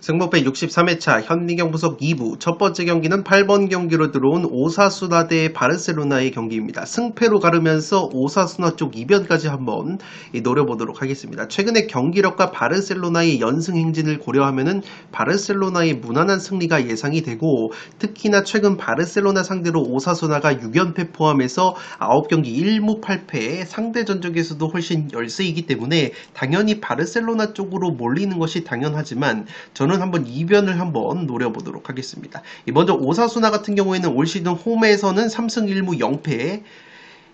승부패 63회차 현미경 분석 2부 첫 번째 경기는 8번 경기로 들어온 오사수나 대 바르셀로나의 경기입니다. 승패로 가르면서 오사수나 쪽 이변까지 한번 노려보도록 하겠습니다. 최근의 경기력과 바르셀로나의 연승 행진을 고려하면은 바르셀로나의 무난한 승리가 예상이 되고, 특히나 최근 바르셀로나 상대로 오사수나가 6연패 포함해서 9경기 1무 8패, 상대 전적에서도 훨씬 열세이기 때문에 당연히 바르셀로나 쪽으로 몰리는 것이 당연하지만 저는 한번 이변을 한번 노려보도록 하겠습니다. 먼저 오사수나 같은 경우에는 올 시즌 홈에서는 3승 1무 0패,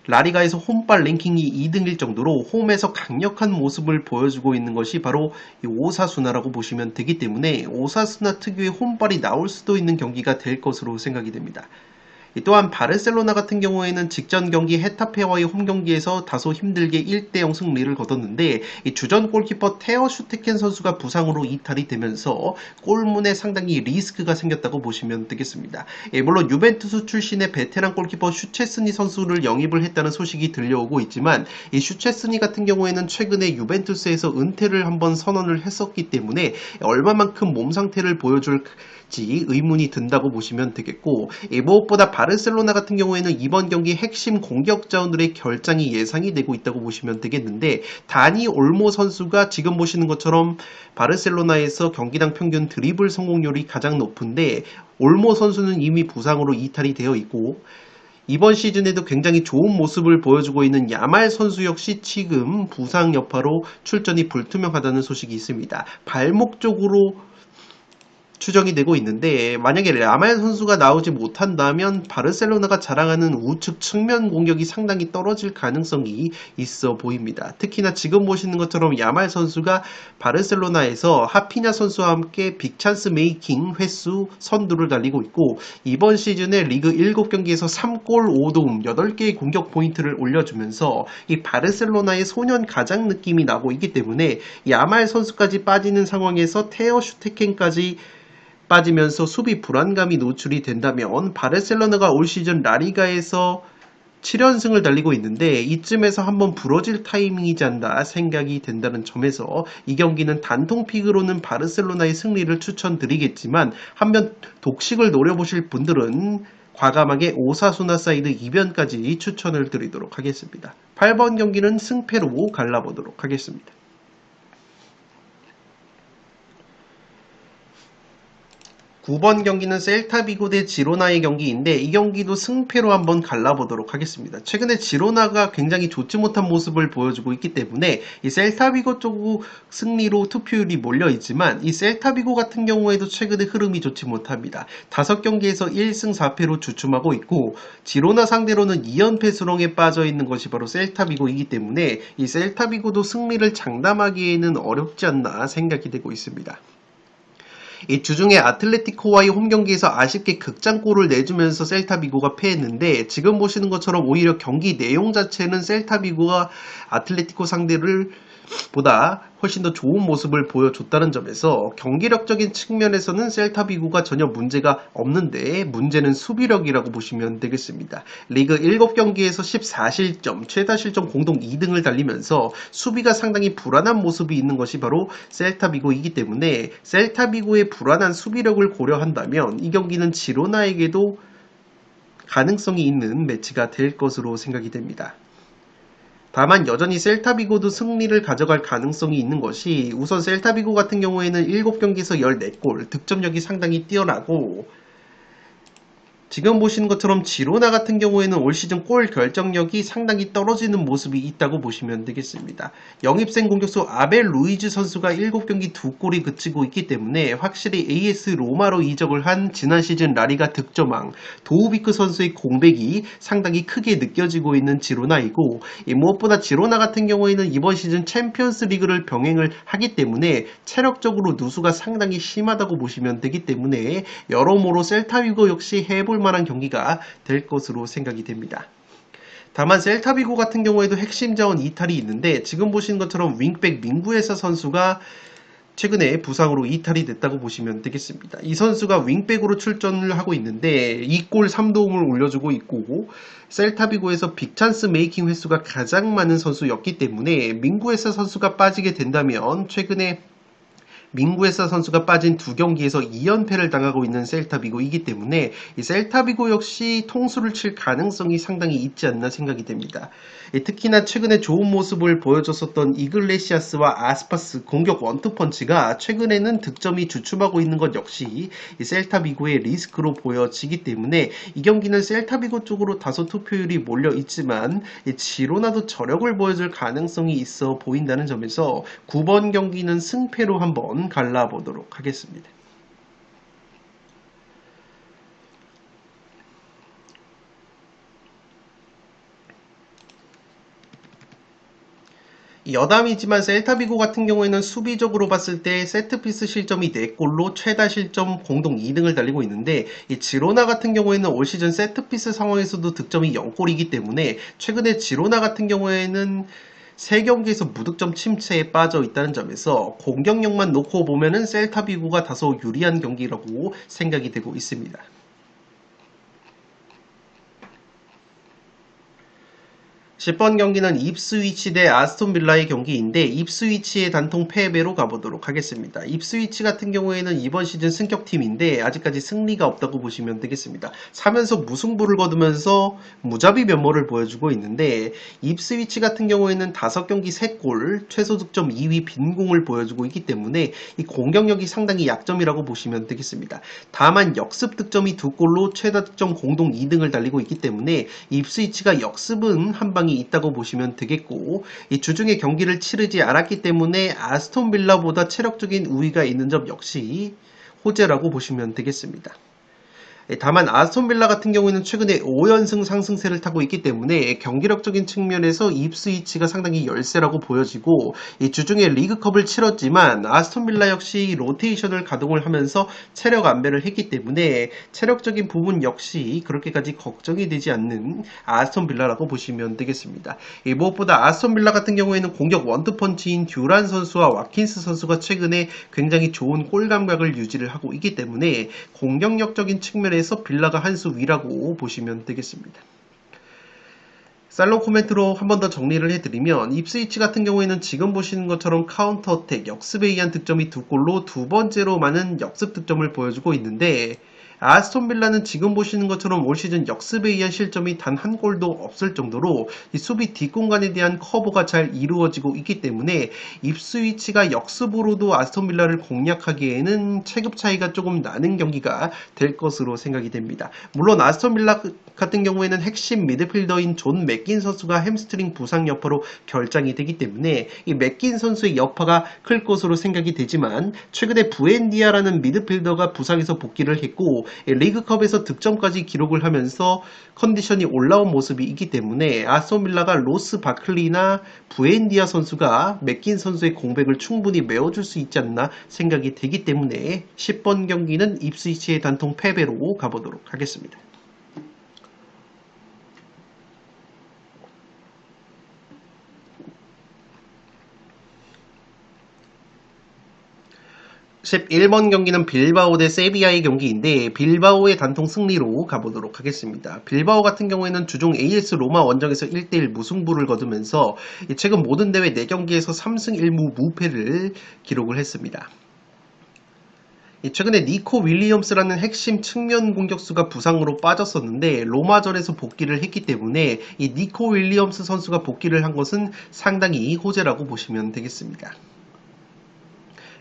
라리가에서 홈발 랭킹이 2등일 정도로 홈에서 강력한 모습을 보여주고 있는 것이 바로 이 오사수나라고 보시면 되기 때문에 오사수나 특유의 홈발이 나올 수도 있는 경기가 될 것으로 생각이 됩니다. 또한 바르셀로나 같은 경우에는 직전 경기 헤타페와의 홈경기에서 다소 힘들게 1대0 승리를 거뒀는데, 주전 골키퍼 테어 슈테켄 선수가 부상으로 이탈이 되면서 골문에 상당히 리스크가 생겼다고 보시면 되겠습니다. 물론 유벤투스 출신의 베테랑 골키퍼 슈체스니 선수를 영입을 했다는 소식이 들려오고 있지만, 이 슈체스니 같은 경우에는 최근에 유벤투스에서 은퇴를 한번 선언을 했었기 때문에 얼마만큼 몸 상태를 보여줄지 의문이 든다고 보시면 되겠고, 무엇보다 바르셀로나 같은 경우에는 이번 경기 핵심 공격자원들의 결장이 예상이 되고 있다고 보시면 되겠는데, 다니 올모 선수가 지금 보시는 것처럼 바르셀로나에서 경기당 평균 드리블 성공률이 가장 높은데, 올모 선수는 이미 부상으로 이탈이 되어 있고, 이번 시즌에도 굉장히 좋은 모습을 보여주고 있는 야말 선수 역시 지금 부상 여파로 출전이 불투명하다는 소식이 있습니다. 발목 쪽으로 추정이 되고 있는데, 만약에 야말 선수가 나오지 못한다면 바르셀로나가 자랑하는 우측 측면 공격이 상당히 떨어질 가능성이 있어 보입니다. 특히나 지금 보시는 것처럼 야말 선수가 바르셀로나에서 하피냐 선수와 함께 빅찬스 메이킹 횟수 선두를 달리고 있고, 이번 시즌에 리그 7경기에서 3골 5도움 8개의 공격 포인트를 올려주면서 이 바르셀로나의 소년 가장 느낌이 나고 있기 때문에, 야말 선수까지 빠지는 상황에서 테어 슈테켄까지 빠지면서 수비 불안감이 노출이 된다면 바르셀로나가 올 시즌 라리가에서 7연승을 달리고 있는데, 이쯤에서 한번 부러질 타이밍이지 않나 생각이 된다는 점에서 이 경기는 단통픽으로는 바르셀로나의 승리를 추천드리겠지만, 한편 독식을 노려보실 분들은 과감하게 오사수나 사이드 이변까지 추천을 드리도록 하겠습니다. 8번 경기는 승패로 갈라보도록 하겠습니다. 9번 경기는 셀타비고 대 지로나의 경기인데, 이 경기도 승패로 한번 갈라보도록 하겠습니다. 최근에 지로나가 굉장히 좋지 못한 모습을 보여주고 있기 때문에 이 셀타비고 쪽 승리로 투표율이 몰려있지만, 이 셀타비고 같은 경우에도 최근에 흐름이 좋지 못합니다. 5경기에서 1승 4패로 주춤하고 있고, 지로나 상대로는 2연패 수렁에 빠져있는 것이 바로 셀타비고이기 때문에 이 셀타비고도 승리를 장담하기에는 어렵지 않나 생각이 되고 있습니다. 이 주중에 아틀레티코와의 홈경기에서 아쉽게 극장골을 내주면서 셀타비고가 패했는데, 지금 보시는 것처럼 오히려 경기 내용 자체는 셀타비고가 아틀레티코 상대를 보다 훨씬 더 좋은 모습을 보여줬다는 점에서 경기력적인 측면에서는 셀타비고가 전혀 문제가 없는데, 문제는 수비력이라고 보시면 되겠습니다. 리그 7경기에서 14실점, 최다 실점 공동 2등을 달리면서 수비가 상당히 불안한 모습이 있는 것이 바로 셀타비고이기 때문에, 셀타비고의 불안한 수비력을 고려한다면 이 경기는 지로나에게도 가능성이 있는 매치가 될 것으로 생각이 됩니다. 다만 여전히 셀타비고도 승리를 가져갈 가능성이 있는 것이, 우선 셀타비고 같은 경우에는 7경기에서 14골, 득점력이 상당히 뛰어나고, 지금 보시는 것처럼 지로나 같은 경우에는 올 시즌 골 결정력이 상당히 떨어지는 모습이 있다고 보시면 되겠습니다. 영입생 공격수 아벨 루이즈 선수가 7경기 2골이 그치고 있기 때문에 확실히 AS 로마로 이적을 한 지난 시즌 라리가 득점왕 도우비크 선수의 공백이 상당히 크게 느껴지고 있는 지로나이고, 무엇보다 지로나 같은 경우에는 이번 시즌 챔피언스 리그를 병행을 하기 때문에 체력적으로 누수가 상당히 심하다고 보시면 되기 때문에, 여러모로 셀타비고 역시 해볼 만한 경기가 될 것으로 생각이 됩니다. 다만 셀타비고 같은 경우에도 핵심 자원 이탈이 있는데, 지금 보시는 것처럼 윙백 민구에사 선수가 최근에 부상으로 이탈이 됐다고 보시면 되겠습니다. 이 선수가 윙백으로 출전을 하고 있는데 2골 3도움을 올려주고 있고 셀타비고에서 빅찬스 메이킹 횟수가 가장 많은 선수였기 때문에 민구에서 선수가 빠지게 된다면 최근에 민구에사 선수가 빠진 두 경기에서 2연패를 당하고 있는 셀타비고이기 때문에 이 셀타비고 역시 통수를 칠 가능성이 상당히 있지 않나 생각이 됩니다. 특히나 최근에 좋은 모습을 보여줬었던 이글레시아스와 아스파스 공격 원투펀치가 최근에는 득점이 주춤하고 있는 것 역시 이 셀타비고의 리스크로 보여지기 때문에 이 경기는 셀타비고 쪽으로 다소 투표율이 몰려 있지만 지로나도 저력을 보여줄 가능성이 있어 보인다는 점에서 9번 경기는 승패로 한번 갈라보도록 하겠습니다. 여담이지만 셀타비고 같은 경우에는 수비적으로 봤을 때 세트피스 실점이 4골로 최다 실점 공동 2등을 달리고 있는데 이 지로나 같은 경우에는 올 시즌 세트피스 상황에서도 득점이 0골이기 때문에 최근에 지로나 같은 경우에는 3경기에서 무득점 침체에 빠져 있다는 점에서 공격력만 놓고 보면은 셀타비고가 다소 유리한 경기라고 생각이 되고 있습니다. 10번 경기는 입스위치 대 아스톤빌라의 경기인데 입스위치의 단통 패배로 가보도록 하겠습니다. 입스위치 같은 경우에는 이번 시즌 승격팀인데 아직까지 승리가 없다고 보시면 되겠습니다. 3연속 무승부를 거두면서 무자비 면모를 보여주고 있는데 입스위치 같은 경우에는 5경기 3골, 최소 득점 2위 빈공을 보여주고 있기 때문에 이 공격력이 상당히 약점이라고 보시면 되겠습니다. 다만 역습 득점이 2골로 최다 득점 공동 2등을 달리고 있기 때문에 입스위치가 역습은 한방 있다고 보시면 되겠고 이 주중에 경기를 치르지 않았기 때문에 아스톤 빌라보다 체력적인 우위가 있는 점 역시 호재라고 보시면 되겠습니다. 다만 아스톤 빌라 같은 경우에는 최근에 5연승 상승세를 타고 있기 때문에 경기력적인 측면에서 입스위치가 상당히 열세라고 보여지고 이 주중에 리그컵을 치렀지만 아스톤 빌라 역시 로테이션을 가동을 하면서 체력 안배를 했기 때문에 체력적인 부분 역시 그렇게까지 걱정이 되지 않는 아스톤 빌라라고 보시면 되겠습니다. 무엇보다 아스톤 빌라 같은 경우에는 공격 원투펀치인 듀란 선수와 와킨스 선수가 최근에 굉장히 좋은 골 감각을 유지를 하고 있기 때문에 공격력적인 측면에 에서 빌라가 한 수 위라고 보시면 되겠습니다. 살롱 코멘트로 한 번 더 정리를 해드리면 입스위치 같은 경우에는 지금 보시는 것처럼 카운터 어택, 역습에 의한 득점이 2골로 두 번째로 많은 역습 득점을 보여주고 있는데 아스톤 빌라는 지금 보시는 것처럼 올 시즌 역습에 의한 실점이 단 한 골도 없을 정도로 이 수비 뒷공간에 대한 커버가 잘 이루어지고 있기 때문에 입스위치가 역습으로도 아스톤 빌라를 공략하기에는 체급 차이가 조금 나는 경기가 될 것으로 생각이 됩니다. 물론 아스톤 빌라 같은 경우에는 핵심 미드필더인 존 맥긴 선수가 햄스트링 부상 여파로 결장이 되기 때문에 이 맥긴 선수의 여파가 클 것으로 생각이 되지만 최근에 부엔디아라는 미드필더가 부상에서 복귀를 했고 리그컵에서 득점까지 기록을 하면서 컨디션이 올라온 모습이 있기 때문에 아스톤 빌라가 로스 바클리나 부엔디아 선수가 맥긴 선수의 공백을 충분히 메워줄 수 있지 않나 생각이 되기 때문에 10번 경기는 입스위치의 단통 패배로 가보도록 하겠습니다. 11번 경기는 빌바오 대 세비야의 경기인데 빌바오의 단통 승리로 가보도록 하겠습니다. 빌바오 같은 경우에는 주중 AS 로마 원정에서 1대1 무승부를 거두면서 최근 모든 대회 4경기에서 3승 1무 무패를 기록을 했습니다. 최근에 니코 윌리엄스라는 핵심 측면 공격수가 부상으로 빠졌었는데 로마전에서 복귀를 했기 때문에 이 니코 윌리엄스 선수가 복귀를 한 것은 상당히 호재라고 보시면 되겠습니다.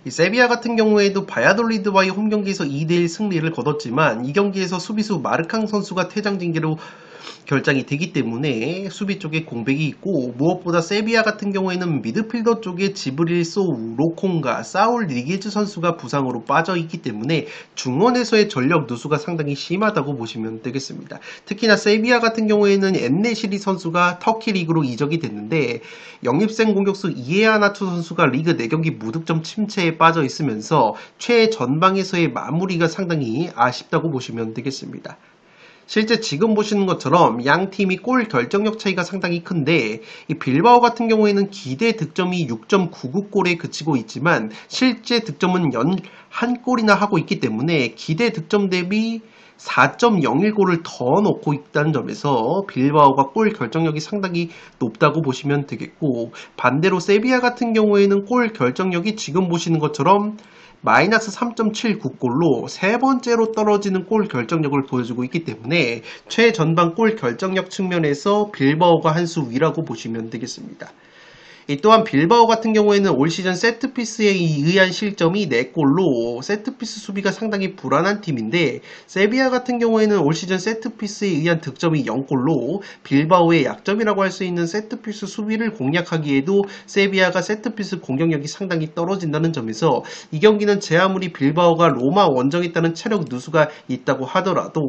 이 세비야 같은 경우에도 바야돌리드와의 홈경기에서 2대1 승리를 거뒀지만 이 경기에서 수비수 마르캉 선수가 퇴장 징계로 결장이 되기 때문에 수비 쪽에 공백이 있고 무엇보다 세비야 같은 경우에는 미드필더 쪽에 지브릴 소우, 로콩과 사울 리게즈 선수가 부상으로 빠져 있기 때문에 중원에서의 전력 누수가 상당히 심하다고 보시면 되겠습니다. 특히나 세비야 같은 경우에는 엔네시리 선수가 터키 리그로 이적이 됐는데 영입생 공격수 이에아나투 선수가 리그 4경기 무득점 침체에 빠져 있으면서 최전방에서의 마무리가 상당히 아쉽다고 보시면 되겠습니다. 실제 지금 보시는 것처럼 양 팀이 골 결정력 차이가 상당히 큰데 이 빌바오 같은 경우에는 기대 득점이 6.99골에 그치고 있지만 실제 득점은 연 한 골이나 하고 있기 때문에 기대 득점 대비 4.01골을 더 넣고 있다는 점에서 빌바오가 골 결정력이 상당히 높다고 보시면 되겠고, 반대로 세비야 같은 경우에는 골 결정력이 지금 보시는 것처럼 마이너스 3.79골로 세 번째로 떨어지는 골 결정력을 보여주고 있기 때문에 최전방 골 결정력 측면에서 빌바오가 한 수 위라고 보시면 되겠습니다. 또한 빌바오 같은 경우에는 올 시즌 세트피스에 의한 실점이 4골로 세트피스 수비가 상당히 불안한 팀인데, 세비야 같은 경우에는 올 시즌 세트피스에 의한 득점이 0골로 빌바오의 약점이라고 할 수 있는 세트피스 수비를 공략하기에도 세비야가 세트피스 공격력이 상당히 떨어진다는 점에서 이 경기는 제 아무리 빌바오가 로마 원정에 따른 체력 누수가 있다고 하더라도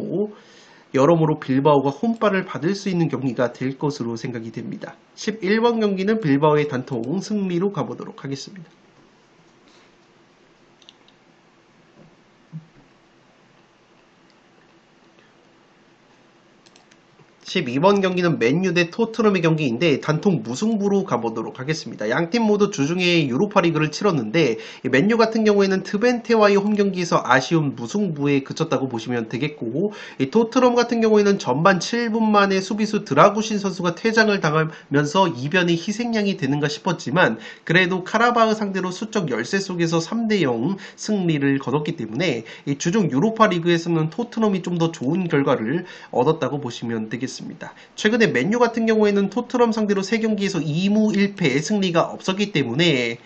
여러모로 빌바오가 홈발을 받을 수 있는 경기가 될 것으로 생각이 됩니다. 11번 경기는 빌바오의 단통 승리로 가보도록 하겠습니다. 12번 경기는 맨유 대 토트넘의 경기인데 단통 무승부로 가보도록 하겠습니다. 양팀 모두 주중에 유로파리그를 치렀는데 맨유 같은 경우에는 트벤테와의 홈경기에서 아쉬운 무승부에 그쳤다고 보시면 되겠고, 토트넘 같은 경우에는 전반 7분 만에 수비수 드라구신 선수가 퇴장을 당하면서 이변의 희생양이 되는가 싶었지만 그래도 카라바흐 상대로 수적 열세 속에서 3대0 승리를 거뒀기 때문에 주중 유로파리그에서는 토트넘이 좀 더 좋은 결과를 얻었다고 보시면 되겠습니다. 최근에 맨유 같은 경우에는 토트넘 상대로 3경기에서 2무 1패 승리가 없었기 때문에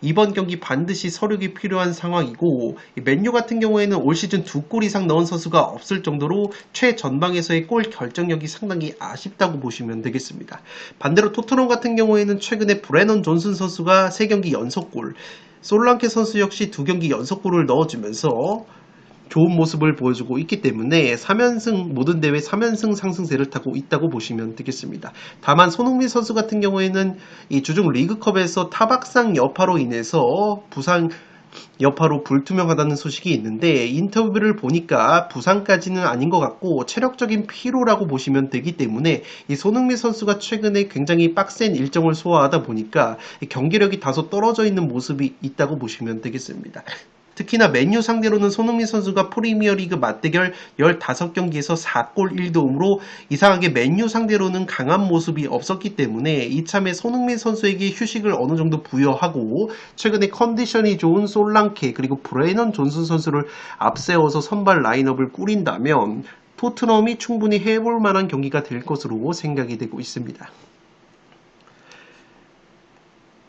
이번 경기 반드시 서력이 필요한 상황이고, 맨유 같은 경우에는 올 시즌 2골 이상 넣은 선수가 없을 정도로 최전방에서의 골 결정력이 상당히 아쉽다고 보시면 되겠습니다. 반대로 토트넘 같은 경우에는 최근에 브레넌 존슨 선수가 3경기 연속골, 솔랑케 선수 역시 2경기 연속골을 넣어주면서 좋은 모습을 보여주고 있기 때문에 3연승, 모든 대회 3연승 상승세를 타고 있다고 보시면 되겠습니다. 다만 손흥민 선수 같은 경우에는 이 주중 리그컵에서 타박상 여파로 인해서 부상 여파로 불투명하다는 소식이 있는데, 인터뷰를 보니까 부상까지는 아닌 것 같고 체력적인 피로라고 보시면 되기 때문에 이 손흥민 선수가 최근에 굉장히 빡센 일정을 소화하다 보니까 경기력이 다소 떨어져 있는 모습이 있다고 보시면 되겠습니다. 특히나 맨유 상대로는 손흥민 선수가 프리미어리그 맞대결 15경기에서 4골 1도움으로 이상하게 맨유 상대로는 강한 모습이 없었기 때문에 이참에 손흥민 선수에게 휴식을 어느 정도 부여하고 최근에 컨디션이 좋은 솔랑케 그리고 브레넌 존슨 선수를 앞세워서 선발 라인업을 꾸린다면 토트넘이 충분히 해볼 만한 경기가 될 것으로 생각이 되고 있습니다.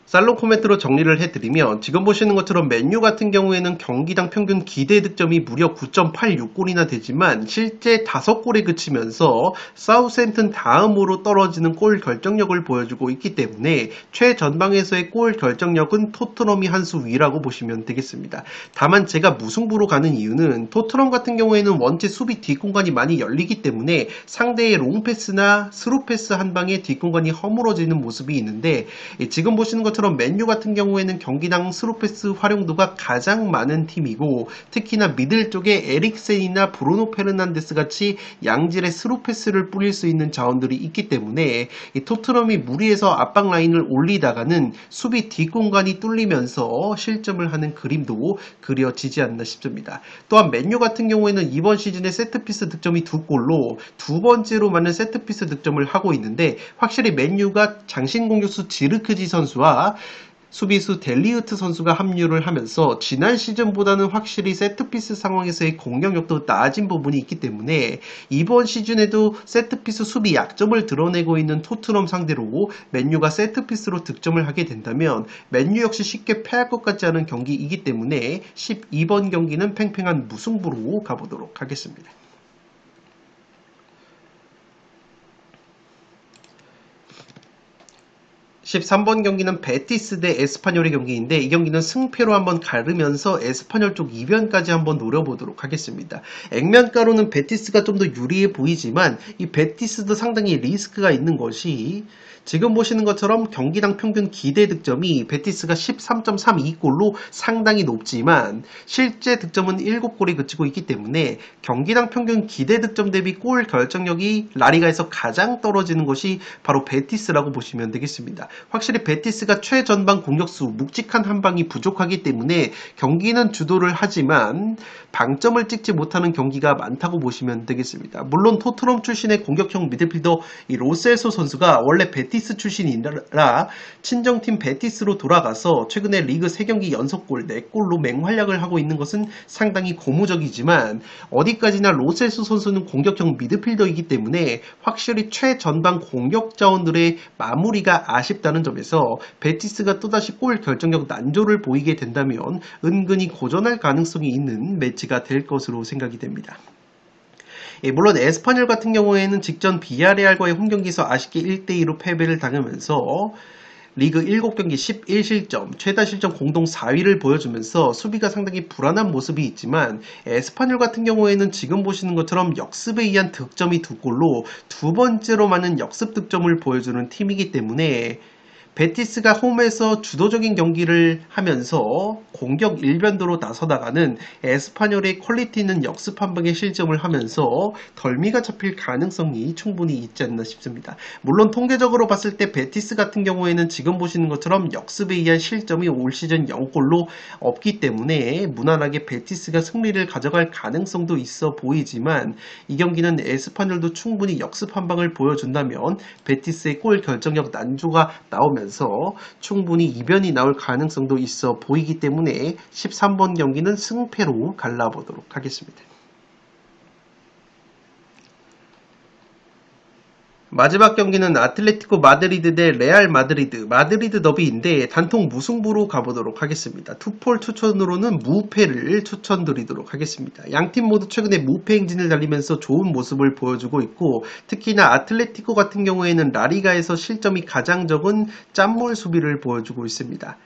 살롱 코멘트로 정리를 해드리면, 지금 보시는 것처럼 맨유 같은 경우에는 경기당 평균 기대 득점이 무려 9.86골이나 되지만 실제 5골에 그치면서 사우샘튼 다음으로 떨어지는 골 결정력을 보여주고 있기 때문에 최전방에서의 골 결정력은 토트넘이 한 수 위라고 보시면 되겠습니다. 다만 제가 무승부로 가는 이유는 토트넘 같은 경우에는 원체 수비 뒷공간이 많이 열리기 때문에 상대의 롱패스나 스루패스 한 방에 뒷공간이 허물어지는 모습이 있는데, 지금 보시는 것처럼 맨유 같은 경우에는 경기당 스루패스 활용도가 가장 많은 팀이고, 특히나 미들 쪽에 에릭센이나 브루노 페르난데스 같이 양질의 스루패스를 뿌릴 수 있는 자원들이 있기 때문에 토트넘이 무리해서 압박 라인을 올리다가는 수비 뒷공간이 뚫리면서 실점을 하는 그림도 그려지지 않나 싶습니다. 또한 맨유 같은 경우에는 이번 시즌에 세트피스 득점이 2골로 두 번째로 많은 세트피스 득점을 하고 있는데, 확실히 맨유가 장신 공격수 지르크지 선수와 수비수 델리우트 선수가 합류를 하면서 지난 시즌보다는 확실히 세트피스 상황에서의 공격력도 나아진 부분이 있기 때문에 이번 시즌에도 세트피스 수비 약점을 드러내고 있는 토트넘 상대로 맨유가 세트피스로 득점을 하게 된다면 맨유 역시 쉽게 패할 것 같지 않은 경기이기 때문에 12번 경기는 팽팽한 무승부로 가보도록 하겠습니다. 13번 경기는 베티스 대 에스파뇰의 경기인데 이 경기는 승패로 한번 가르면서 에스파뇰 쪽 이변까지 한번 노려보도록 하겠습니다. 액면가로는 베티스가 좀 더 유리해 보이지만 이 베티스도 상당히 리스크가 있는 것이 지금 보시는 것처럼 경기당 평균 기대 득점이 베티스가 13.32골로 상당히 높지만 실제 득점은 7골에 그치고 있기 때문에 경기당 평균 기대 득점 대비 골 결정력이 라리가에서 가장 떨어지는 것이 바로 베티스라고 보시면 되겠습니다. 확실히 베티스가 최전방 공격수 묵직한 한 방이 부족하기 때문에 경기는 주도를 하지만 방점을 찍지 못하는 경기가 많다고 보시면 되겠습니다. 물론 토트넘 출신의 공격형 미드필더 이 로셀소 선수가 원래 베티스 출신이라 친정팀 베티스로 돌아가서 최근에 리그 3경기 연속골 4골로 맹활약을 하고 있는 것은 상당히 고무적이지만 어디까지나 로셀소 선수는 공격형 미드필더이기 때문에 확실히 최전방 공격 자원들의 마무리가 아쉽다는 점에서 베티스가 또다시 골 결정력 난조를 보이게 된다면 은근히 고전할 가능성이 있는 매치가 될 것으로 생각이 됩니다. 물론 에스파뇰 같은 경우에는 직전 비아레알과의 홈경기에서 아쉽게 1대2로 패배를 당하면서 리그 7경기 11실점, 최다 실점 공동 4위를 보여주면서 수비가 상당히 불안한 모습이 있지만 에스파뇰 같은 경우에는 지금 보시는 것처럼 역습에 의한 득점이 2골로 두 번째로 많은 역습 득점을 보여주는 팀이기 때문에 베티스가 홈에서 주도적인 경기를 하면서 공격 일변도로 나서다가는 에스파뇰의 퀄리티 있는 역습 한 방에 실점을 하면서 덜미가 잡힐 가능성이 충분히 있지 않나 싶습니다. 물론 통계적으로 봤을 때 베티스 같은 경우에는 지금 보시는 것처럼 역습에 의한 실점이 올 시즌 0골로 없기 때문에 무난하게 베티스가 승리를 가져갈 가능성도 있어 보이지만 이 경기는 에스파뇰도 충분히 역습 한 방을 보여준다면 베티스의 골 결정력 난조가 나오면 충분히 이변이 나올 가능성도 있어 보이기 때문에 13번 경기는 승패로 갈라보도록 하겠습니다. 마지막 경기는 아틀레티코 마드리드 대 레알 마드리드 더비인데 단통 무승부로 가보도록 하겠습니다. 투폴 추천으로는 무패를 추천드리도록 하겠습니다. 양팀 모두 최근에 무패 행진을 달리면서 좋은 모습을 보여주고 있고 특히나 아틀레티코 같은 경우에는 라리가에서 실점이 가장 적은 짠물 수비를 보여주고 있습니다.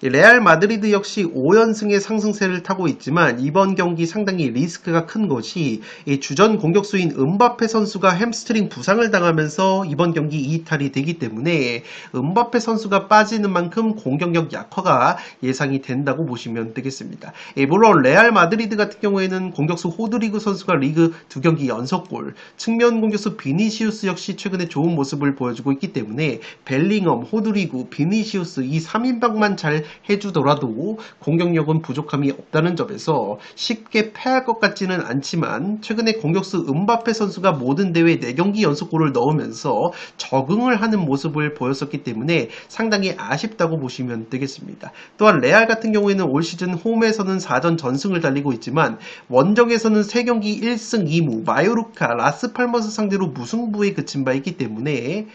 레알 마드리드 역시 5연승의 상승세를 타고 있지만 이번 경기 상당히 리스크가 큰 것이 주전 공격수인 음바페 선수가 햄스트링 부상을 당하면서 이번 경기 이탈이 되기 때문에 음바페 선수가 빠지는 만큼 공격력 약화가 예상이 된다고 보시면 되겠습니다. 물론 레알 마드리드 같은 경우에는 공격수 호드리구 선수가 리그 2경기 연속골, 측면 공격수 비니시우스 역시 최근에 좋은 모습을 보여주고 있기 때문에 벨링엄, 호드리구, 비니시우스 이 3인방만 잘 해주더라도 공격력은 부족함이 없다는 점에서 쉽게 패할 것 같지는 않지만 최근에 공격수 음바페 선수가 모든 대회 4경기 연속골을 넣으면서 적응을 하는 모습을 보였었기 때문에 상당히 아쉽다고 보시면 되겠습니다. 또한 레알 같은 경우에는 올 시즌 홈에서는 4전 전승을 달리고 있지만 원정에서는 3경기 1승 2무 마요르카, 라스팔마스 상대로 무승부에 그친 바 있기 때문에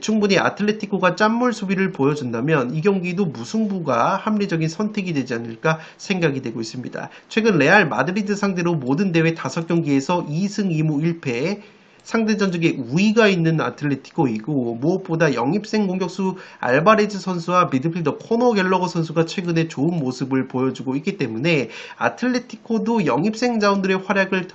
충분히 아틀레티코가 짠물 수비를 보여준다면 이 경기도 무승부가 합리적인 선택이 되지 않을까 생각이 되고 있습니다. 최근 레알 마드리드 상대로 모든 대회 5경기에서 2승 2무 1패 상대 전적에 우위가 있는 아틀레티코이고 무엇보다 영입생 공격수 알바레즈 선수와 미드필더 코너 갤러거 선수가 최근에 좋은 모습을 보여주고 있기 때문에 아틀레티코도 영입생 자원들의 활약을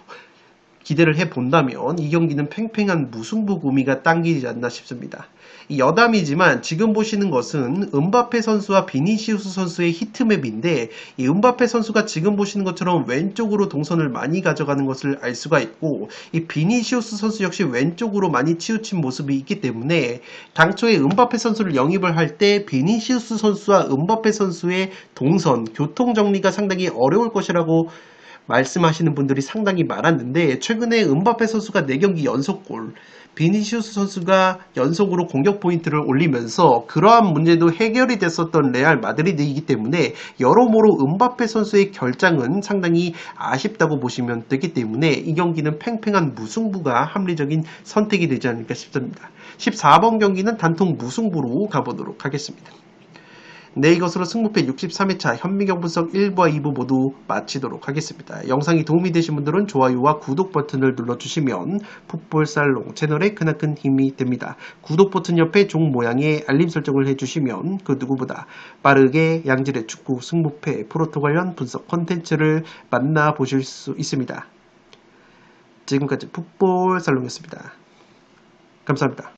기대를 해본다면 이 경기는 팽팽한 무승부 구미가 당기지 않나 싶습니다. 여담이지만 지금 보시는 것은 음바페 선수와 비니시우스 선수의 히트맵인데 이 음바페 선수가 지금 보시는 것처럼 왼쪽으로 동선을 많이 가져가는 것을 알 수가 있고 이 비니시우스 선수 역시 왼쪽으로 많이 치우친 모습이 있기 때문에 당초에 음바페 선수를 영입을 할 때 비니시우스 선수와 음바페 선수의 동선, 교통 정리가 상당히 어려울 것이라고 말씀하시는 분들이 상당히 많았는데 최근에 음바페 선수가 4경기 연속골, 비니시우스 선수가 연속으로 공격 포인트를 올리면서 그러한 문제도 해결이 됐었던 레알 마드리드이기 때문에 여러모로 음바페 선수의 결장은 상당히 아쉽다고 보시면 되기 때문에 이 경기는 팽팽한 무승부가 합리적인 선택이 되지 않을까 싶습니다. 14번 경기는 단통 무승부로 가보도록 하겠습니다. 네, 이것으로 승부패 63회차 현미경 분석 1부와 2부 모두 마치도록 하겠습니다. 영상이 도움이 되신 분들은 좋아요와 구독 버튼을 눌러주시면 풋볼살롱 채널에 크나큰 힘이 됩니다. 구독 버튼 옆에 종 모양의 알림 설정을 해주시면 그 누구보다 빠르게 양질의 축구 승부패 프로토 관련 분석 콘텐츠를 만나보실 수 있습니다. 지금까지 풋볼살롱이었습니다. 감사합니다.